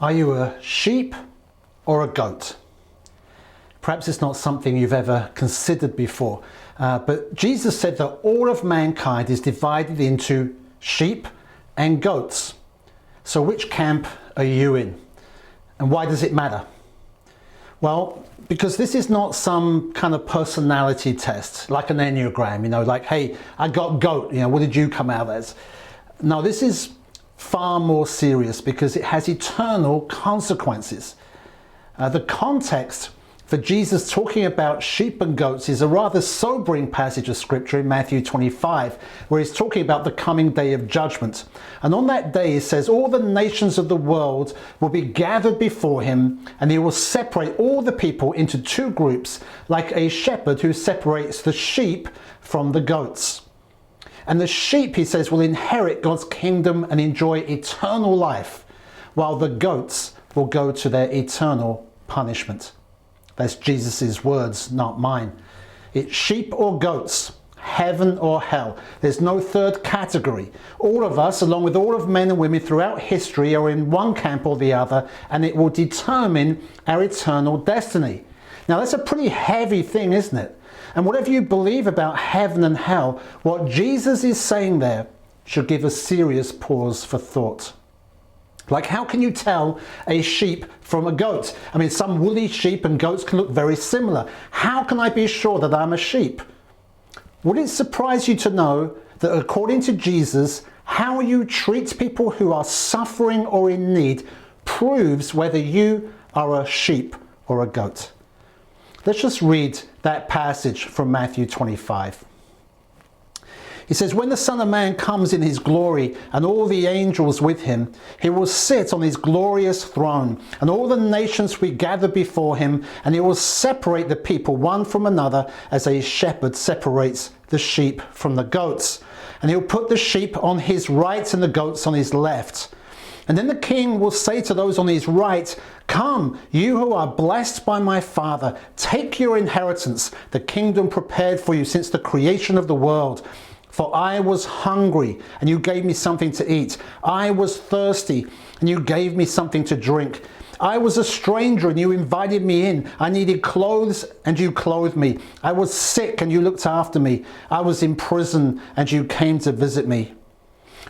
Are you a sheep or a goat? Perhaps it's not something you've ever considered before, but Jesus said that all of mankind is divided into sheep and goats. So which camp are you in? And why does it matter? Well, because this is not some kind of personality test, like an Enneagram, like, hey, I got goat, what did you come out as? No, this is far more serious because it has eternal consequences. The context for Jesus talking about sheep and goats is a rather sobering passage of scripture in Matthew 25, where he's talking about the coming day of judgment. And on that day, it says, all the nations of the world will be gathered before him, and he will separate all the people into two groups, like a shepherd who separates the sheep from the goats. And the sheep, he says, will inherit God's kingdom and enjoy eternal life, while the goats will go to their eternal punishment. That's Jesus' words, not mine. It's sheep or goats, heaven or hell. There's no third category. All of us, along with all of men and women throughout history, are in one camp or the other, and it will determine our eternal destiny. Now, that's a pretty heavy thing, isn't it? And whatever you believe about heaven and hell, what Jesus is saying there should give a serious pause for thought. Like, how can you tell a sheep from a goat? I mean, some woolly sheep and goats can look very similar. How can I be sure that I'm a sheep? Would it surprise you to know that according to Jesus, how you treat people who are suffering or in need proves whether you are a sheep or a goat? Let's just read that passage from Matthew 25. He says, when the Son of Man comes in his glory and all the angels with him, he will sit on his glorious throne, and all the nations will gather before him, and he will separate the people one from another as a shepherd separates the sheep from the goats. And he'll put the sheep on his right and the goats on his left. And then the king will say to those on his right, come, you who are blessed by my Father, take your inheritance, the kingdom prepared for you since the creation of the world. For I was hungry, and you gave me something to eat. I was thirsty, and you gave me something to drink. I was a stranger, and you invited me in. I needed clothes, and you clothed me. I was sick, and you looked after me. I was in prison, and you came to visit me.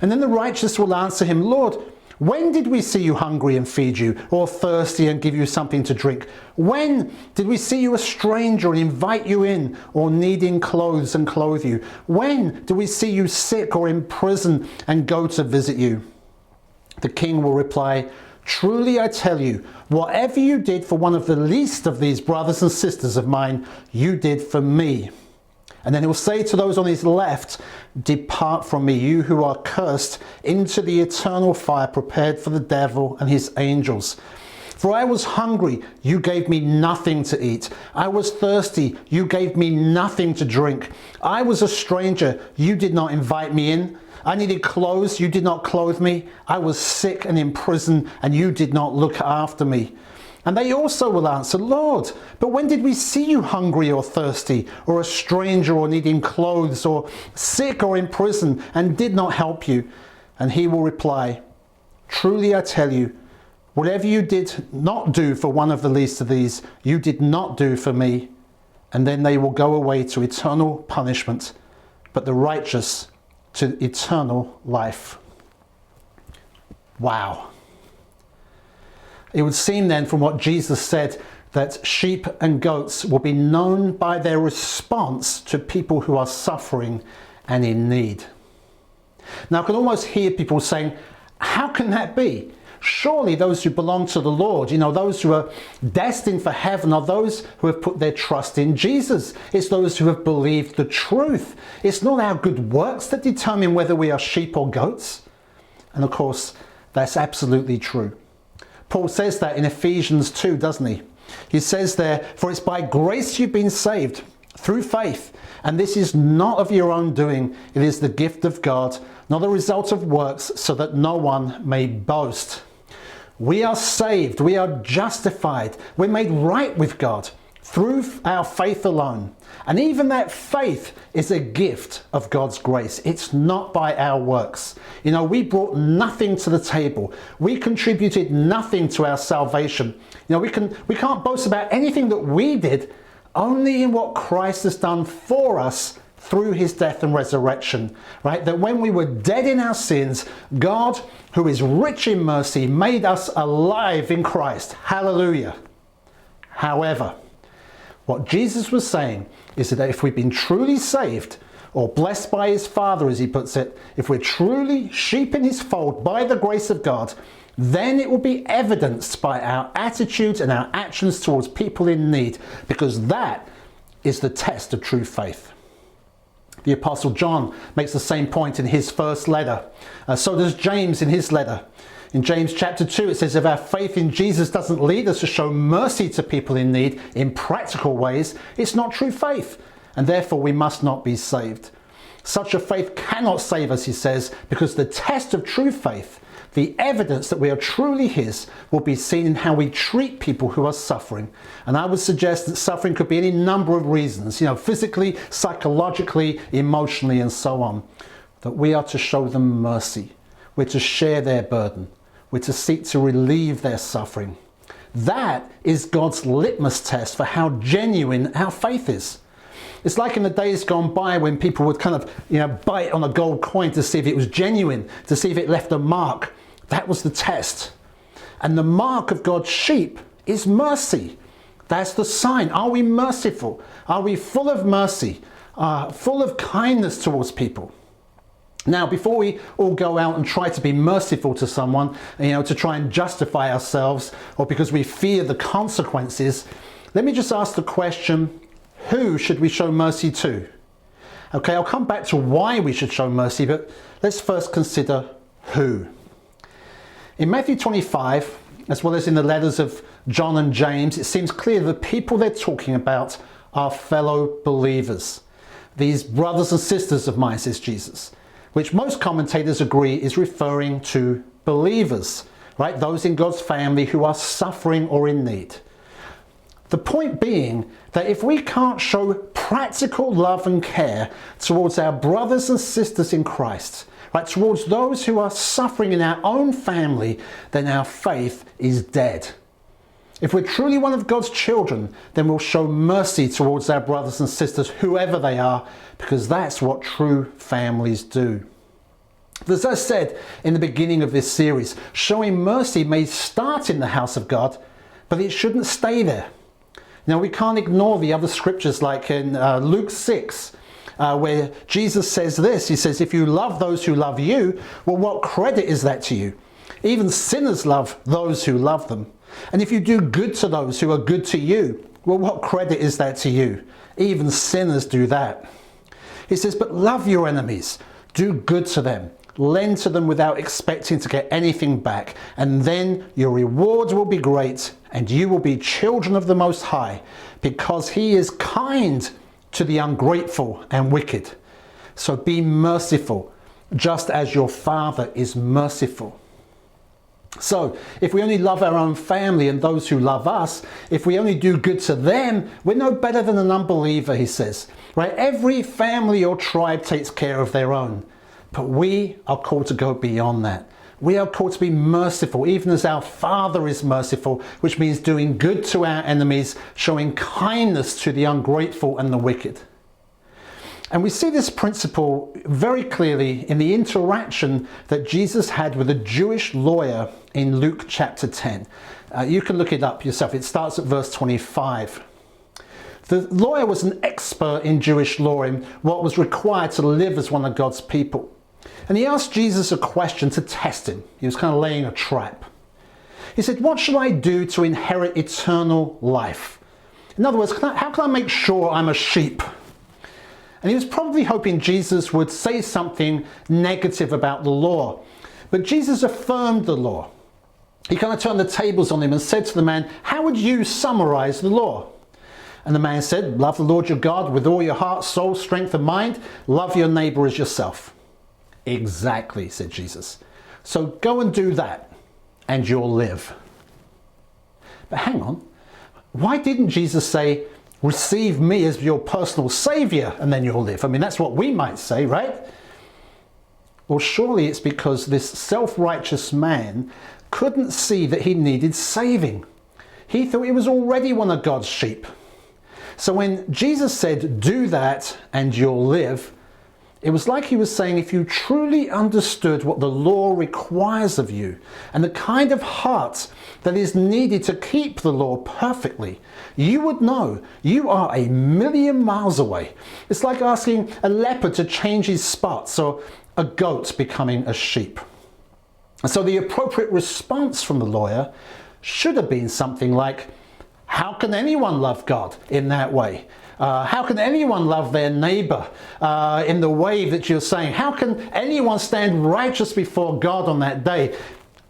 And then the righteous will answer him, Lord, when did we see you hungry and feed you, or thirsty and give you something to drink? When did we see you a stranger and invite you in, or needing clothes and clothe you? When did we see you sick or in prison and go to visit you? The king will reply, truly I tell you, whatever you did for one of the least of these brothers and sisters of mine, you did for me. And then he will say to those on his left, depart from me, you who are cursed, into the eternal fire prepared for the devil and his angels. For I was hungry, you gave me nothing to eat. I was thirsty, you gave me nothing to drink. I was a stranger, you did not invite me in. I needed clothes, you did not clothe me. I was sick and in prison, and you did not look after me. And they also will answer, Lord, but when did we see you hungry or thirsty, or a stranger or needing clothes, or sick or in prison, and did not help you? And he will reply, truly I tell you, whatever you did not do for one of the least of these, you did not do for me. And then they will go away to eternal punishment, but the righteous to eternal life. Wow. It would seem then from what Jesus said that sheep and goats will be known by their response to people who are suffering and in need. Now I can almost hear people saying, how can that be? Surely those who belong to the Lord, those who are destined for heaven are those who have put their trust in Jesus. It's those who have believed the truth. It's not our good works that determine whether we are sheep or goats. And of course, that's absolutely true. Paul says that in Ephesians 2, doesn't he? He says there, for it's by grace you've been saved, through faith. And this is not of your own doing. It is the gift of God, not a result of works, so that no one may boast. We are saved. We are justified. We're made right with God. through our faith alone. And even that faith is a gift of God's grace. It's not by our works. You know, we brought nothing to the table. We contributed nothing to our salvation. You know, we can't boast about anything that we did, only in what Christ has done for us through his death and resurrection, right? That when we were dead in our sins, God, who is rich in mercy, made us alive in Christ. Hallelujah. However, what Jesus was saying is that if we've been truly saved, or blessed by his Father, as he puts it, if we're truly sheep in his fold by the grace of God, then it will be evidenced by our attitudes and our actions towards people in need, because that is the test of true faith. The Apostle John makes the same point in his first letter. So does James in his letter. In James chapter 2, it says, if our faith in Jesus doesn't lead us to show mercy to people in need in practical ways, it's not true faith, and therefore we must not be saved. Such a faith cannot save us, he says, because the test of true faith, the evidence that we are truly his, will be seen in how we treat people who are suffering. And I would suggest that suffering could be any number of reasons, you know, physically, psychologically, emotionally, and so on. That we are to show them mercy. We're to share their burden. We're to seek to relieve their suffering. That is God's litmus test for how genuine our faith is. It's like in the days gone by when people would kind of, you know, bite on a gold coin to see if it was genuine, to see if it left a mark. That was the test. And the mark of God's sheep is mercy. That's the sign. Are we merciful? Are we full of mercy? Full of kindness towards people? Now, before we all go out and try to be merciful to someone, you know, to try and justify ourselves, or because we fear the consequences, let me just ask the question, who should we show mercy to? Okay, I'll come back to why we should show mercy, but let's first consider who. In Matthew 25, as well as in the letters of John and James, it seems clear that the people they're talking about are fellow believers. These brothers and sisters of mine, says Jesus, which most commentators agree is referring to believers, right? Those in God's family who are suffering or in need. The point being that if we can't show practical love and care towards our brothers and sisters in Christ, right, towards those who are suffering in our own family, then our faith is dead. If we're truly one of God's children, then we'll show mercy towards our brothers and sisters, whoever they are, because that's what true families do. As I said in the beginning of this series, showing mercy may start in the house of God, but it shouldn't stay there. Now, we can't ignore the other scriptures like in Luke 6, where Jesus says this. He says, if you love those who love you, well, what credit is that to you? Even sinners love those who love them. And if you do good to those who are good to you, well, what credit is that to you? Even sinners do that. He says, but love your enemies, do good to them, lend to them without expecting to get anything back, and then your reward will be great, and you will be children of the Most High, because he is kind to the ungrateful and wicked. So be merciful, just as your Father is merciful. So, if we only love our own family and those who love us, if we only do good to them, we're no better than an unbeliever, he says. Right? Every family or tribe takes care of their own. But we are called to go beyond that. We are called to be merciful, even as our Father is merciful, which means doing good to our enemies, showing kindness to the ungrateful and the wicked. And we see this principle very clearly in the interaction that Jesus had with a Jewish lawyer in Luke chapter 10. You can look it up yourself. It starts at verse 25. The lawyer was an expert in Jewish law, in what was required to live as one of God's people. And he asked Jesus a question to test him. He was kind of laying a trap. He said, what shall I do to inherit eternal life? In other words, how can I make sure I'm a sheep? And he was probably hoping Jesus would say something negative about the law. But Jesus affirmed the law. He kind of turned the tables on him and said to the man, how would you summarize the law? And the man said, love the Lord your God with all your heart, soul, strength and mind. Love your neighbor as yourself. Exactly, said Jesus. So go and do that and you'll live. But hang on. why didn't Jesus say, receive me as your personal saviour and then you'll live? I mean, that's what we might say, right? Well, surely it's because this self-righteous man couldn't see that he needed saving. He thought he was already one of God's sheep. So when Jesus said, do that and you'll live, it was like he was saying, if you truly understood what the law requires of you and the kind of heart that is needed to keep the law perfectly, you would know you are a million miles away. It's like asking a leopard to change his spots or a goat becoming a sheep. And so the appropriate response from the lawyer should have been something like, how can anyone love God in that way? How can anyone love their neighbour in the way that you're saying? How can anyone stand righteous before God on that day?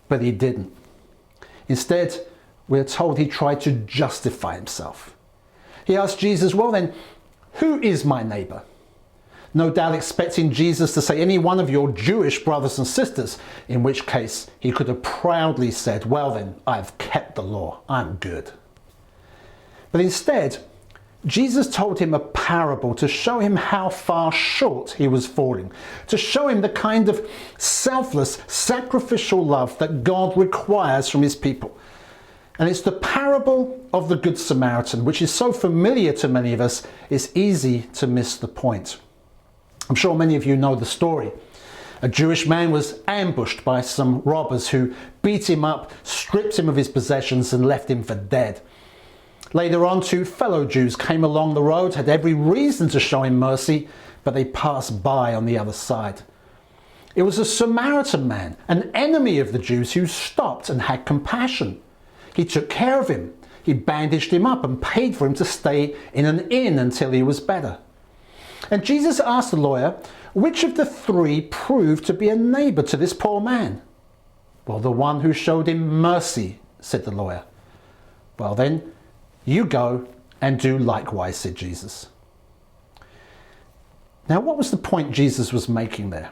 But he didn't. Instead, we're told he tried to justify himself. He asked Jesus, well then, who is my neighbour? No doubt expecting Jesus to say any one of your Jewish brothers and sisters, in which case he could have proudly said, well then, I've kept the law, I'm good. But instead, Jesus told him a parable to show him how far short he was falling, to show him the kind of selfless, sacrificial love that God requires from his people. And it's the parable of the Good Samaritan, which is so familiar to many of us, it's easy to miss the point. I'm sure many of you know the story. A Jewish man was ambushed by some robbers who beat him up, stripped him of his possessions and left him for dead. Later on, two fellow Jews came along the road, had every reason to show him mercy, but they passed by on the other side. It was a Samaritan man, an enemy of the Jews, who stopped and had compassion. He took care of him. He bandaged him up and paid for him to stay in an inn until he was better. And Jesus asked the lawyer, which of the three proved to be a neighbour to this poor man? Well, the one who showed him mercy, said the lawyer. Well then, you go and do likewise, said Jesus. Now, what was the point Jesus was making there?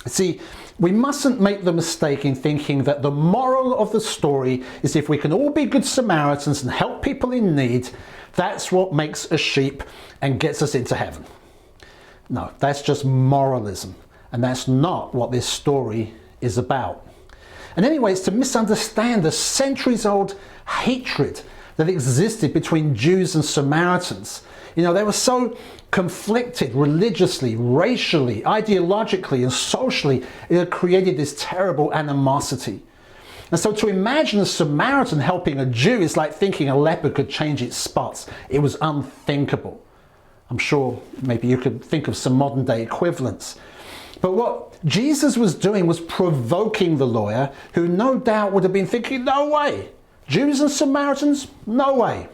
See, we mustn't make the mistake in thinking that the moral of the story is if we can all be good Samaritans and help people in need, that's what makes a sheep and gets us into heaven. No, that's just moralism, and that's not what this story is about. And anyway, it's to misunderstand the centuries-old hatred that existed between Jews and Samaritans. You know, they were so conflicted religiously, racially, ideologically, and socially. It had created this terrible animosity. And so to imagine a Samaritan helping a Jew is like thinking a leopard could change its spots. It was unthinkable. I'm sure maybe you could think of some modern day equivalents. But what Jesus was doing was provoking the lawyer, who no doubt would have been thinking, no way. Jews and Samaritans? No way.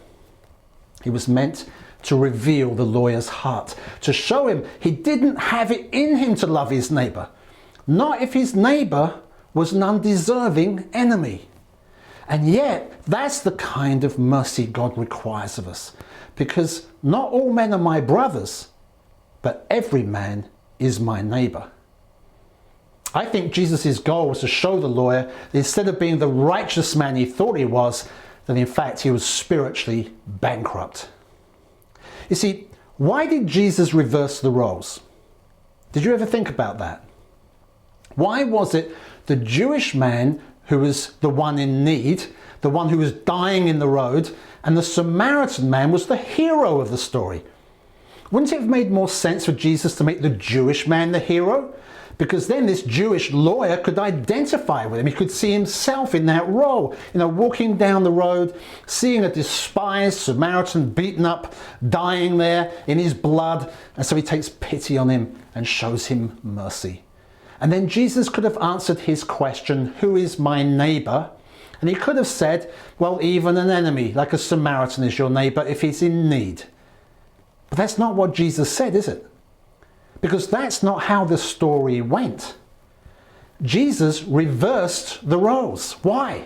He was meant to reveal the lawyer's heart, to show him he didn't have it in him to love his neighbour, not if his neighbour was an undeserving enemy. And yet, that's the kind of mercy God requires of us, because not all men are my brothers, but every man is my neighbour. I think Jesus' goal was to show the lawyer that instead of being the righteous man he thought he was, that in fact he was spiritually bankrupt. You see, why did Jesus reverse the roles? Did you ever think about that? Why was it the Jewish man who was the one in need, the one who was dying in the road, and the Samaritan man was the hero of the story? Wouldn't it have made more sense for Jesus to make the Jewish man the hero? Because then this Jewish lawyer could identify with him. He could see himself in that role. You know, walking down the road, seeing a despised Samaritan beaten up, dying there in his blood. And so he takes pity on him and shows him mercy. And then Jesus could have answered his question, who is my neighbour? And he could have said, well, even an enemy like a Samaritan is your neighbour if he's in need. But that's not what Jesus said, is it? Because that's not how the story went. Jesus reversed the roles. Why?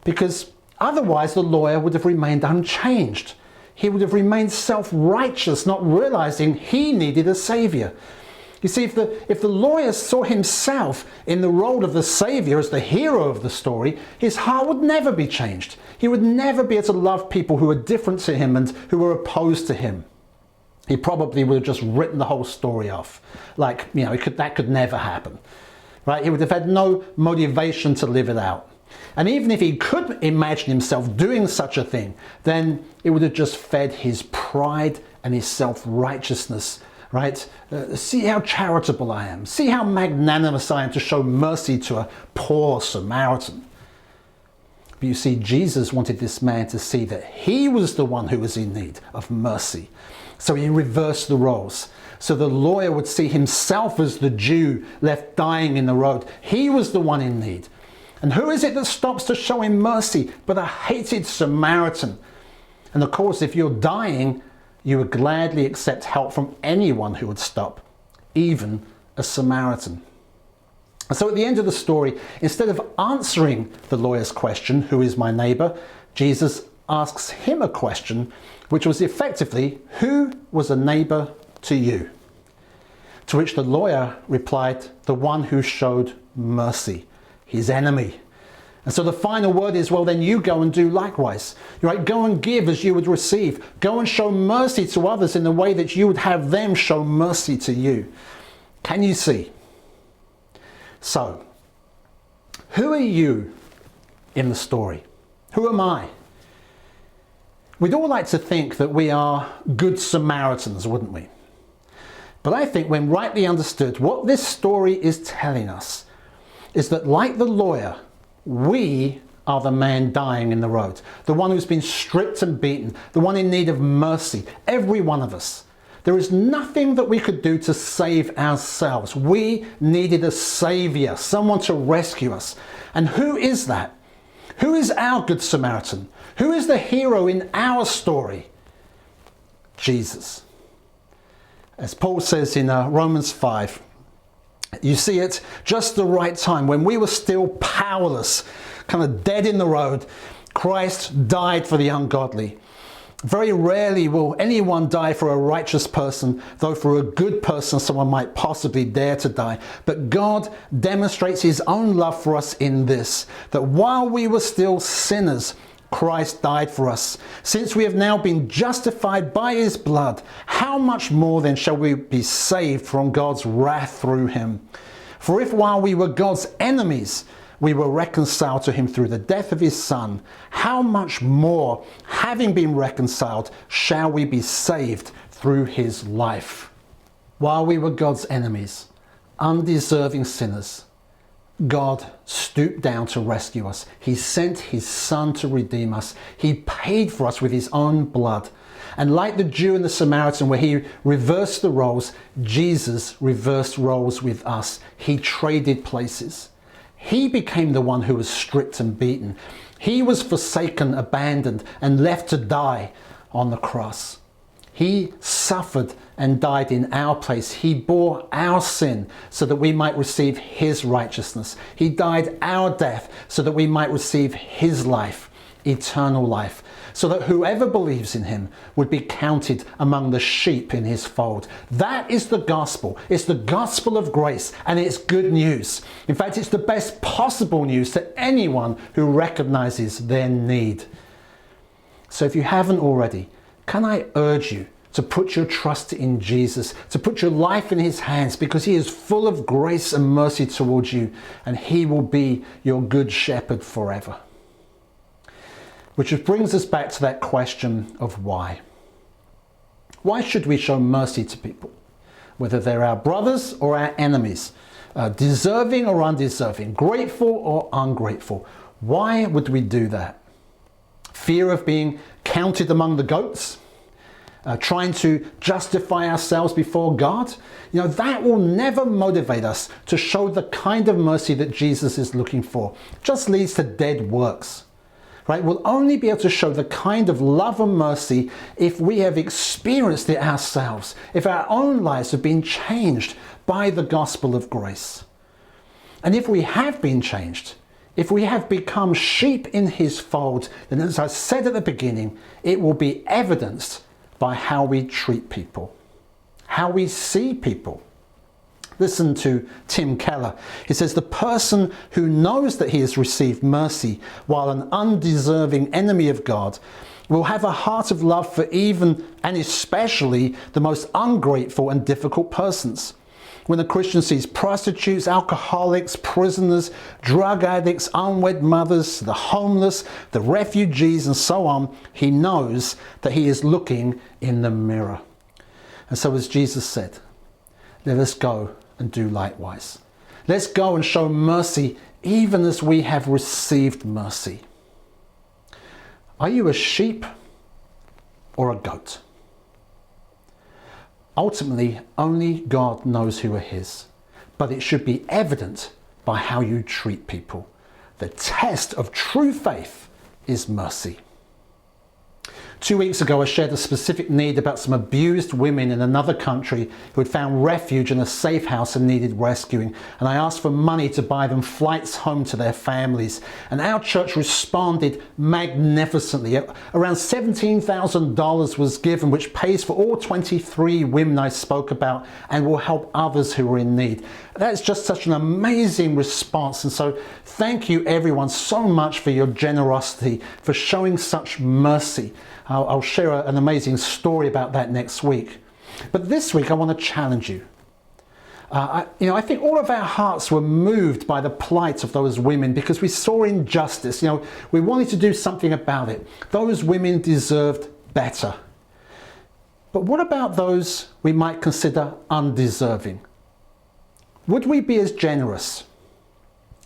Because otherwise the lawyer would have remained unchanged. He would have remained self-righteous, not realizing he needed a saviour. You see, if the lawyer saw himself in the role of the Saviour as the hero of the story, his heart would never be changed. He would never be able to love people who were different to him and who were opposed to him. He probably would have just written the whole story off. Like, you know, that could never happen. Right? He would have had no motivation to live it out. And even if he could imagine himself doing such a thing, then it would have just fed his pride and his self-righteousness, right? See how charitable I am. See how magnanimous I am to show mercy to a poor Samaritan. But you see, Jesus wanted this man to see that he was the one who was in need of mercy. So he reversed the roles. So the lawyer would see himself as the Jew left dying in the road. He was the one in need. And who is it that stops to show him mercy but a hated Samaritan? And of course, if you're dying, you would gladly accept help from anyone who would stop, even a Samaritan. And so at the end of the story, instead of answering the lawyer's question, who is my neighbour, Jesus asks him a question, which was effectively, who was a neighbour to you? To which the lawyer replied, the one who showed mercy, his enemy. And so the final word is, well, then you go and do likewise. You're right, go and give as you would receive. Go and show mercy to others in the way that you would have them show mercy to you. Can you see? So, who are you in the story? Who am I? We'd all like to think that we are good Samaritans, wouldn't we? But I think when rightly understood, what this story is telling us is that, like the lawyer, we are the man dying in the road, the one who's been stripped and beaten, the one in need of mercy, every one of us. There is nothing that we could do to save ourselves. We needed a saviour, someone to rescue us. And who is that? Who is our Good Samaritan? Who is the hero in our story? Jesus. As Paul says in Romans 5, you see it just the right time, when we were still powerless, kind of dead in the road, Christ died for the ungodly. Very rarely will anyone die for a righteous person, though for a good person someone might possibly dare to die. But God demonstrates his own love for us in this, that while we were still sinners, Christ died for us. Since we have now been justified by his blood, how much more then shall we be saved from God's wrath through him? For if while we were God's enemies, we were reconciled to him through the death of his Son, how much more, having been reconciled, shall we be saved through his life? While we were God's enemies, undeserving sinners, God stooped down to rescue us. He sent his Son to redeem us. He paid for us with his own blood. And like the Jew and the Samaritan, where he reversed the roles, Jesus reversed roles with us. He traded places. He became the one who was stripped and beaten. He was forsaken, abandoned, and left to die on the cross. He suffered and died in our place. He bore our sin so that we might receive his righteousness. He died our death so that we might receive his life, eternal life, so that whoever believes in him would be counted among the sheep in his fold. That is the gospel. It's the gospel of grace, and it's good news. In fact, it's the best possible news to anyone who recognizes their need. So if you haven't already, can I urge you to put your trust in Jesus, to put your life in his hands, because he is full of grace and mercy towards you, and he will be your good shepherd forever. Which brings us back to that question of why. Why should we show mercy to people, whether they're our brothers or our enemies, deserving or undeserving, grateful or ungrateful? Why would we do that? Fear of being counted among the goats? Trying to justify ourselves before God? You know, that will never motivate us to show the kind of mercy that Jesus is looking for. It just leads to dead works. Right? We'll only be able to show the kind of love and mercy if we have experienced it ourselves, if our own lives have been changed by the gospel of grace. And if we have been changed, if we have become sheep in his fold, then as I said at the beginning, it will be evidenced by how we treat people, how we see people. Listen to Tim Keller. He says, the person who knows that he has received mercy while an undeserving enemy of God will have a heart of love for even and especially the most ungrateful and difficult persons. When a Christian sees prostitutes, alcoholics, prisoners, drug addicts, unwed mothers, the homeless, the refugees, and so on, he knows that he is looking in the mirror. And so, as Jesus said, let us go and do likewise. Let's go and show mercy even as we have received mercy. Are you a sheep or a goat? Ultimately, only God knows who are his, but it should be evident by how you treat people. The test of true faith is mercy. 2 weeks ago, I shared a specific need about some abused women in another country who had found refuge in a safe house and needed rescuing. And I asked for money to buy them flights home to their families. And our church responded magnificently. Around $17,000 was given, which pays for all 23 women I spoke about and will help others who are in need. That's just such an amazing response. And so thank you everyone so much for your generosity, for showing such mercy. I'll share an amazing story about that next week. But this week I want to challenge you. I think all of our hearts were moved by the plight of those women because we saw injustice. We wanted to do something about it. Those women deserved better. But what about those we might consider undeserving? Would we be as generous?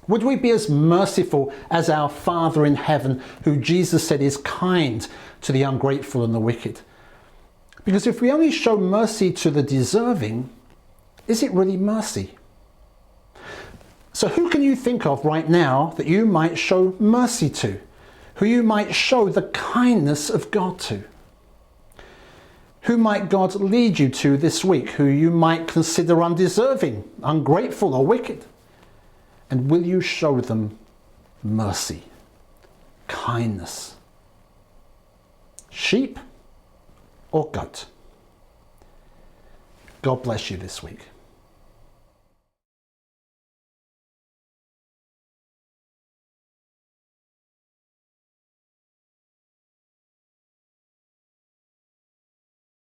Would we be as merciful as our Father in heaven, who Jesus said is kind to the ungrateful and the wicked? Because if we only show mercy to the deserving, is it really mercy? So who can you think of right now that you might show mercy to? Who you might show the kindness of God to? Who might God lead you to this week, who you might consider undeserving, ungrateful or wicked? And will you show them mercy, kindness? Sheep or goat? God bless you this week.